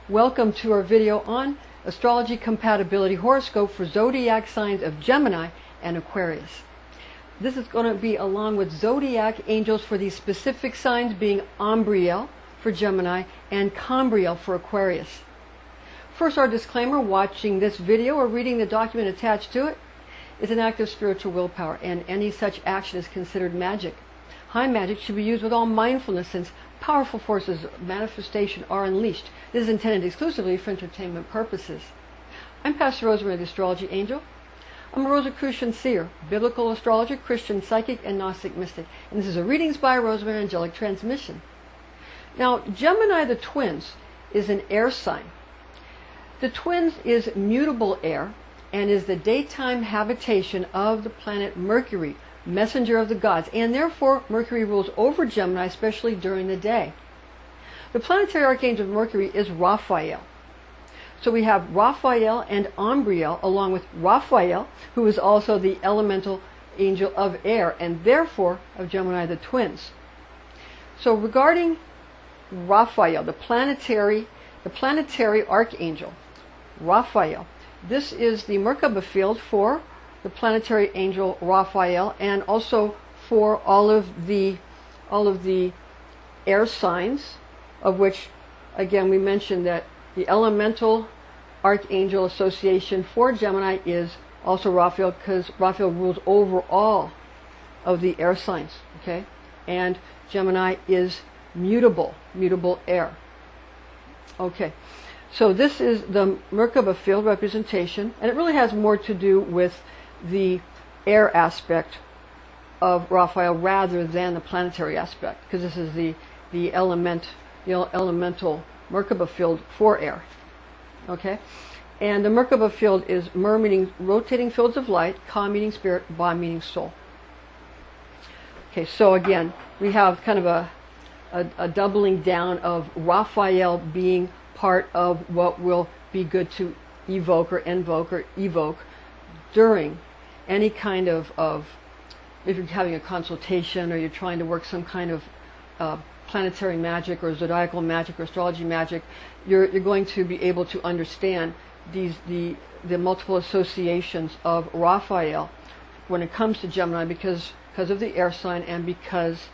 Welcome to our video on Astrology Compatibility Horoscope for Zodiac signs of Gemini and Aquarius. This is going to be along with Zodiac angels for these specific signs, being Ambriel for Gemini and Cambriel for Aquarius. First, our disclaimer: watching this video or reading the document attached to it is an act of spiritual willpower, and any such action is considered magic. High magic should be used with all mindfulness, since powerful forces of manifestation are unleashed. This is intended exclusively for entertainment purposes. I'm Pastor Rosemary, the Astrology Angel. I'm a Rosicrucian seer, biblical astrologer, Christian psychic, and Gnostic mystic. And this is a Readings by Rosemary Angelic transmission. Now, Gemini the Twins is an air sign. The Twins is mutable air and is the daytime habitation of the planet Mercury, messenger of the gods, and therefore Mercury rules over Gemini, especially during the day. The Planetary Archangel of Mercury is Raphael. So we have Raphael and Ambriel, along with Raphael, who is also the elemental angel of air, and therefore of Gemini the Twins. So regarding Raphael, the planetary archangel, Raphael, this is the Merkaba field for the planetary angel Raphael, and also for all of the air signs, of which, again, we mentioned that the elemental archangel association for Gemini is also Raphael, because Raphael rules over all of the air signs, okay? And Gemini is mutable air. Okay, so this is the Merkaba field representation, and it really has more to do with the air aspect of Raphael rather than the planetary aspect, because this is the elemental Merkaba field for air. Okay, and the Merkaba field is Mer meaning rotating fields of light, Ka meaning spirit, Ba meaning soul. Okay, so again, we have kind of a doubling down of Raphael being part of what will be good to evoke or invoke or evoke during any kind of if you're having a consultation or you're trying to work some kind of planetary magic or zodiacal magic or astrology magic, you're going to be able to understand the multiple associations of Raphael when it comes to Gemini, because of the air sign and because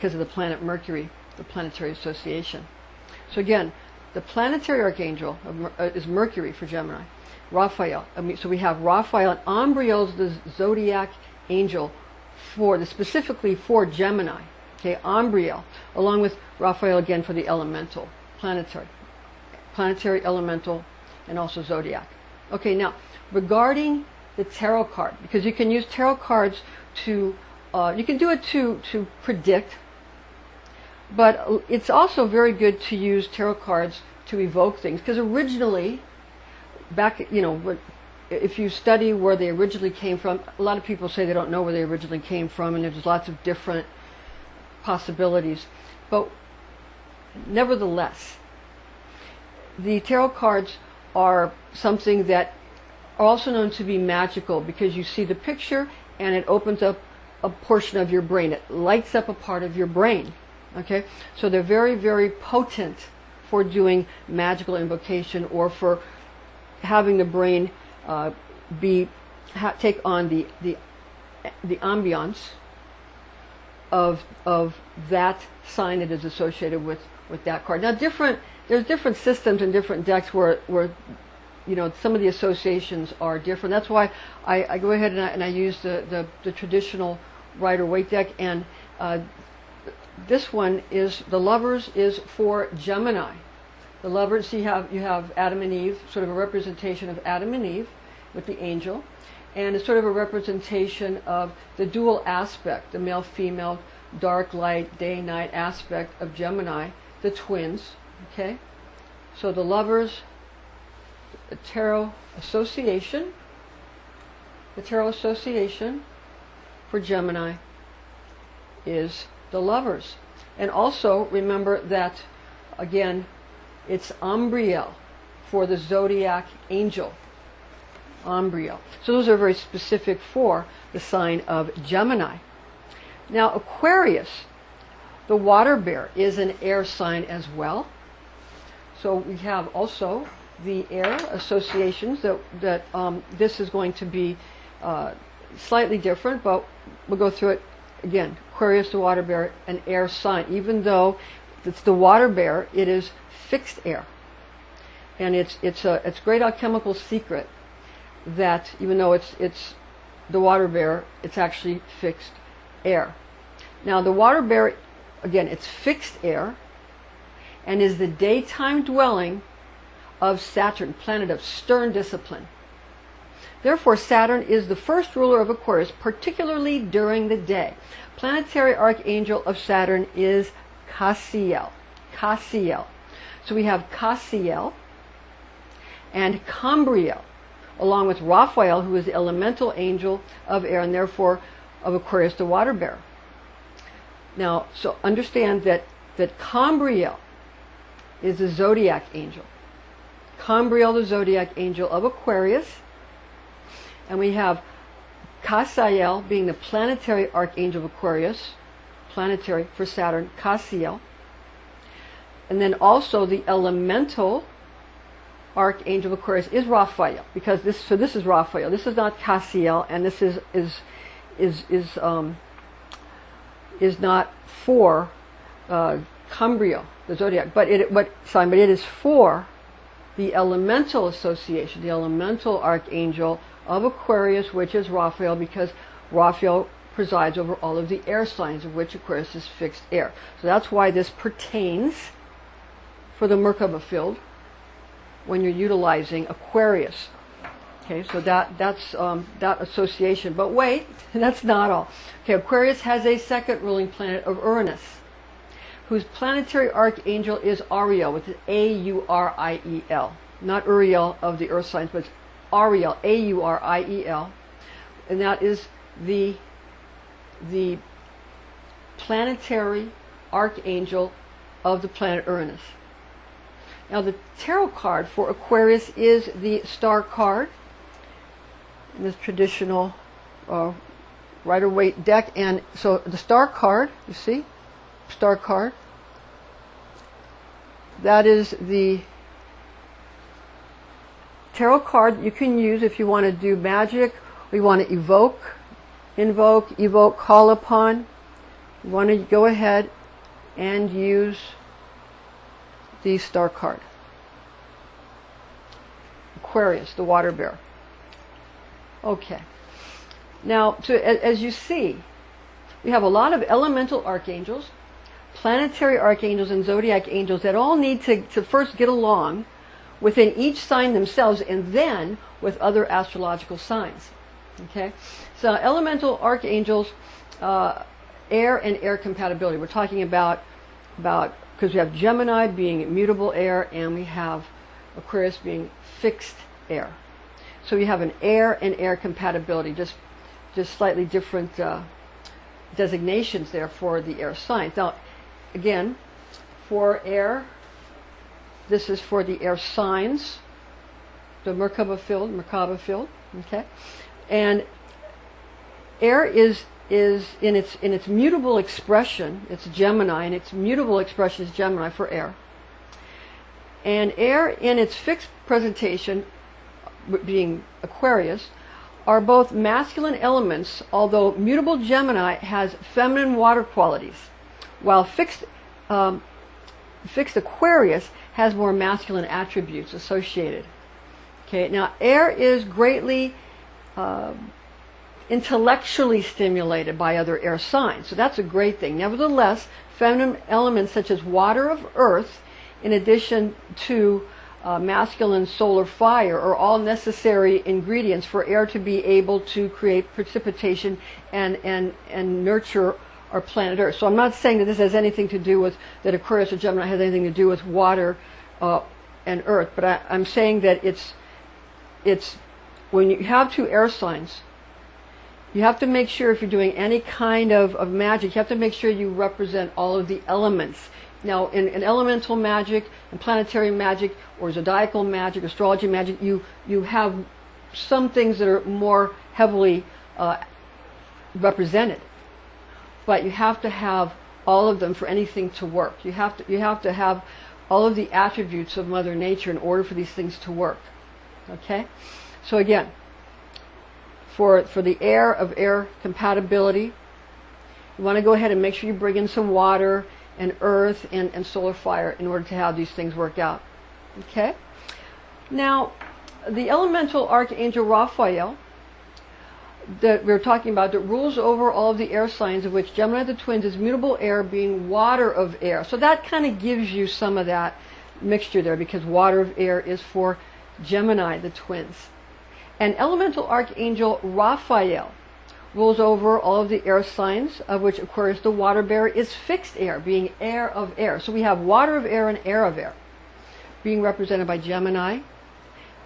of the planet Mercury, the planetary association. So again, the planetary archangel is Mercury for Gemini. Raphael. So we have Raphael, and Ambriel's the zodiac angel specifically for Gemini. Okay, Ambriel, along with Raphael again for the elemental, planetary elemental, and also zodiac. Okay, now regarding the tarot card, because you can use tarot cards to, you can do it to predict, but it's also very good to use tarot cards to evoke things, because originally, back, if you study where they originally came from, a lot of people say they don't know where they originally came from, and there's lots of different possibilities. But nevertheless, the tarot cards are something that are also known to be magical, because you see the picture and it opens up a portion of your brain. It lights up a part of your brain. Okay? So they're very, very potent for doing magical invocation, or for having the brain take on the ambiance of that sign that is associated with that card. Now, there's different systems and different decks where some of the associations are different. That's why I go ahead and I use the traditional Rider-Waite deck, and this one is the Lovers is for Gemini. The Lovers, so you have Adam and Eve, sort of a representation of Adam and Eve with the angel, and it's sort of a representation of the dual aspect, the male-female, dark, light, day-night aspect of Gemini, the twins. Okay, so the Lovers, the tarot association for Gemini is the Lovers. And also remember that, again, it's Ambriel for the zodiac angel. Ambriel. So those are very specific for the sign of Gemini. Now, Aquarius, the water bearer, is an air sign as well. So we have also the air associations that this is going to be slightly different, but we'll go through it again. Aquarius the Water Bearer, an air sign. Even though it's the water bearer, it is fixed air. And it's great alchemical secret that even though it's the water bearer, it's actually fixed air. Now the water bearer, again, it's fixed air and is the daytime dwelling of Saturn, planet of stern discipline. Therefore, Saturn is the first ruler of Aquarius, particularly during the day. Planetary Archangel of Saturn is Cassiel. Cassiel. So we have Cassiel and Cambriel, along with Raphael, who is the elemental angel of air and therefore of Aquarius the Water Bearer. Now, so understand that Cambriel is the Zodiac angel. Cambriel, the Zodiac angel of Aquarius. And we have Cassiel being the planetary archangel of Aquarius, planetary for Saturn, Cassiel. And then also the elemental archangel of Aquarius is Raphael, because this is Raphael. This is not Cassiel, and this is not for Cambriel, the Zodiac, but it is for the elemental association, the elemental archangel of Aquarius, which is Raphael, because Raphael presides over all of the air signs, of which Aquarius is fixed air. So that's why this pertains for the Merkaba field when you're utilizing Aquarius. Okay, so that's that association. But wait, that's not all. Okay, Aquarius has a second ruling planet of Uranus, whose planetary archangel is Auriel, with A-U-R-I-E-L. Not Uriel of the earth signs, but it's Auriel, A-U-R-I-E-L. And that is the planetary archangel of the planet Uranus. Now the tarot card for Aquarius is the star card in this traditional Rider-Waite deck. And so the star card, you see, star card, that is the tarot card you can use if you want to do magic, or you want to invoke, call upon. You want to go ahead and use the star card. Aquarius, the water bearer. Okay. Now, as you see, we have a lot of elemental archangels, planetary archangels, and zodiac angels that all need to first get along within each sign themselves and then with other astrological signs. Okay? So elemental archangels, air and air compatibility. We're talking about because we have Gemini being mutable air and we have Aquarius being fixed air. So we have an air and air compatibility, just slightly different designations there for the air signs. Now, again, for air, this is for the air signs, the Merkaba field, okay? And air is in its mutable expression, it's Gemini, and its mutable expression is Gemini for air. And air in its fixed presentation, being Aquarius, are both masculine elements, although mutable Gemini has feminine water qualities, while fixed Aquarius has more masculine attributes associated. Okay, now air is greatly intellectually stimulated by other air signs, so that's a great thing. Nevertheless, feminine elements such as water of earth, in addition to masculine solar fire, are all necessary ingredients for air to be able to create precipitation and nurture our planet Earth. So I'm not saying that this has anything to do with, that Aquarius or Gemini has anything to do with water and earth, but I'm saying that it's when you have two air signs, you have to make sure, if you're doing any kind of magic, you have to make sure you represent all of the elements. Now, in elemental magic, and planetary magic, or zodiacal magic, astrology magic, you have some things that are more heavily represented, but you have to have all of them for anything to work. You have to have all of the attributes of Mother Nature in order for these things to work. Okay? So again, for the air of air compatibility, you want to go ahead and make sure you bring in some water and earth and solar fire in order to have these things work out. Okay? Now, the elemental archangel Raphael that we're talking about, that rules over all of the air signs, of which Gemini the Twins is mutable air, being water of air. So that kind of gives you some of that mixture there, because water of air is for Gemini the Twins. And elemental archangel Raphael rules over all of the air signs, of which Aquarius the Water Bearer is fixed air, being air of air. So we have water of air and air of air, being represented by Gemini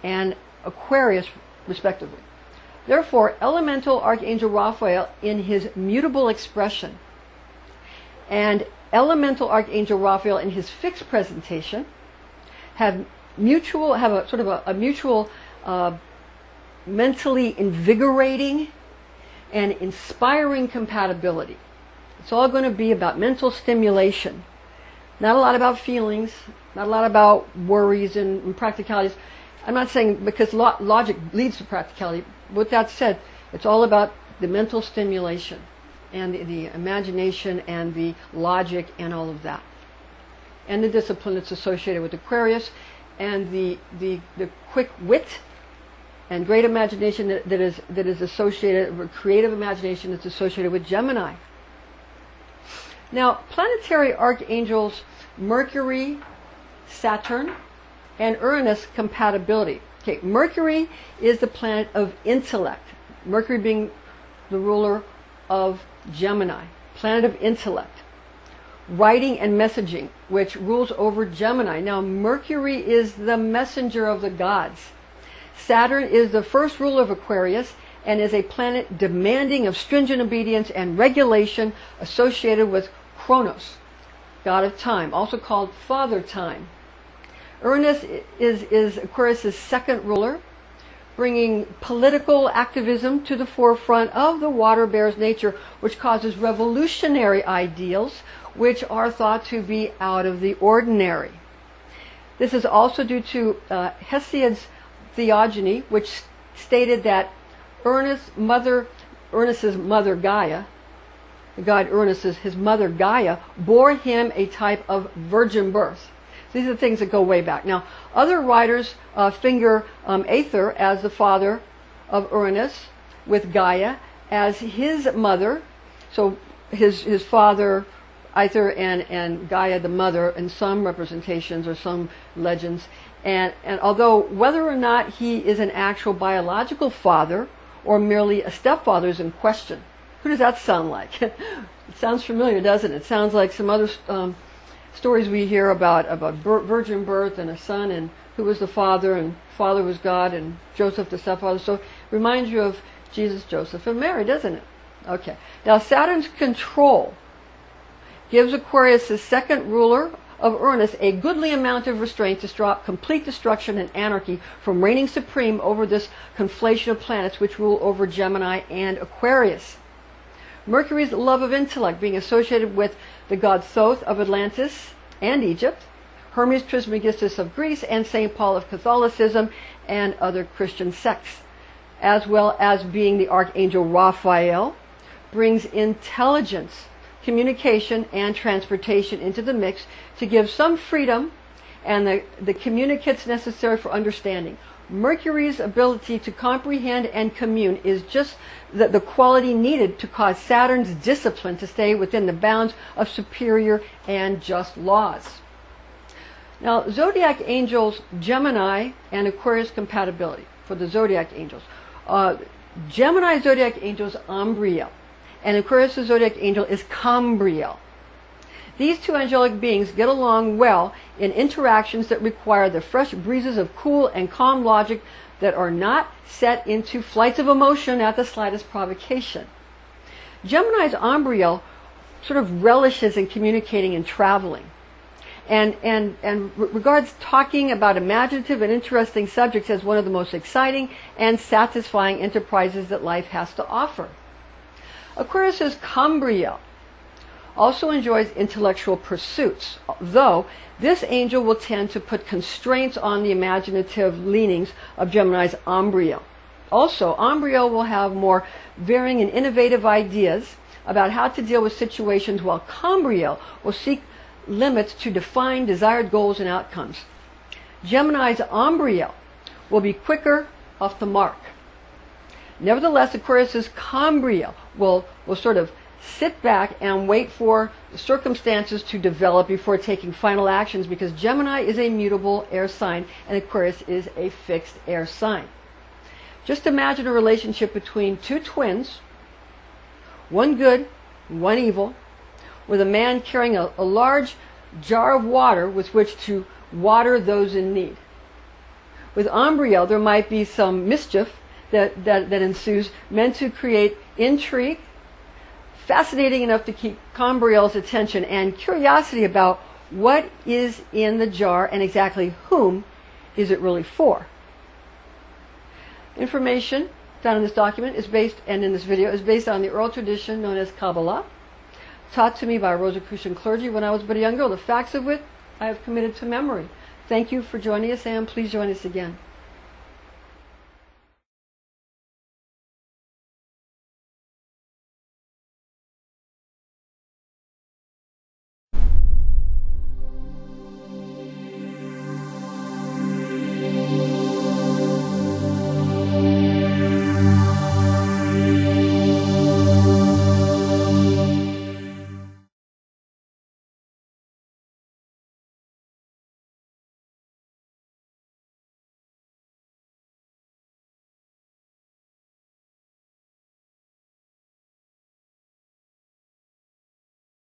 and Aquarius, respectively. Therefore, elemental archangel Raphael in his mutable expression and elemental archangel Raphael in his fixed presentation have a sort of a mutual mentally invigorating and inspiring compatibility. It's all going to be about mental stimulation. Not a lot about feelings, not a lot about worries and practicalities. I'm not saying because logic leads to practicality. With that said, it's all about the mental stimulation and the imagination and the logic and all of that. And the discipline that's associated with Aquarius, and the quick wit and great imagination that is associated with creative imagination that's associated with Gemini. Now, planetary archangels Mercury, Saturn, and Uranus compatibility. Okay, Mercury is the planet of intellect. Mercury being the ruler of Gemini, planet of intellect. Writing and messaging, which rules over Gemini. Now, Mercury is the messenger of the gods. Saturn is the first ruler of Aquarius and is a planet demanding of stringent obedience and regulation, associated with Kronos, god of time, also called Father Time. Uranus is Aquarius' second ruler, bringing political activism to the forefront of the water bearer's nature, which causes revolutionary ideals which are thought to be out of the ordinary. This is also due to Hesiod's theogony, which stated that Uranus's mother Gaia, the god Uranus, his mother Gaia, bore him a type of virgin birth. These are the things that go way back. Now, other writers finger Aether as the father of Uranus, with Gaia as his mother. So his father, Aether, and Gaia, the mother, in some representations or some legends. And although whether or not he is an actual biological father or merely a stepfather is in question. Who does that sound like? It sounds familiar, doesn't it? It sounds like some other stories we hear about virgin birth and a son, and who was the father, and father was God, and Joseph the stepfather. So it reminds you of Jesus, Joseph, and Mary, doesn't it? Okay. Now, Saturn's control gives Aquarius, the second ruler of Uranus, a goodly amount of restraint to stop complete destruction and anarchy from reigning supreme over this conflation of planets which rule over Gemini and Aquarius. Mercury's love of intellect being associated with the god Thoth of Atlantis and Egypt, Hermes Trismegistus of Greece, and St. Paul of Catholicism and other Christian sects, as well as being the archangel Raphael, brings intelligence, communication, and transportation into the mix to give some freedom and the communicates necessary for understanding. Mercury's ability to comprehend and commune is just the quality needed to cause Saturn's discipline to stay within the bounds of superior and just laws. Now, Zodiac angels Gemini and Aquarius compatibility for the Zodiac angels. Gemini Zodiac angel is Ambriel, and Aquarius Zodiac angel is Cambriel. These two angelic beings get along well in interactions that require the fresh breezes of cool and calm logic that are not set into flights of emotion at the slightest provocation. Gemini's Ambriel sort of relishes in communicating and traveling, and regards talking about imaginative and interesting subjects as one of the most exciting and satisfying enterprises that life has to offer. Aquarius's Cambriel also enjoys intellectual pursuits, though this angel will tend to put constraints on the imaginative leanings of Gemini's Ambriel. Also, Ambriel will have more varying and innovative ideas about how to deal with situations, while Cambriel will seek limits to define desired goals and outcomes. Gemini's Ambriel will be quicker off the mark. Nevertheless, Aquarius's Cambriel will sort of sit back and wait for the circumstances to develop before taking final actions, because Gemini is a mutable air sign and Aquarius is a fixed air sign. Just imagine a relationship between two twins, one good, one evil, with a man carrying a large jar of water with which to water those in need. With Ambriel, there might be some mischief that ensues, meant to create intrigue, fascinating enough to keep Cambriel's attention, and curiosity about what is in the jar and exactly whom is it really for. Information found in this document is based, and in this video, is based on the oral tradition known as Kabbalah, taught to me by Rosicrucian clergy when I was but a young girl, the facts of which I have committed to memory. Thank you for joining us, and please join us again.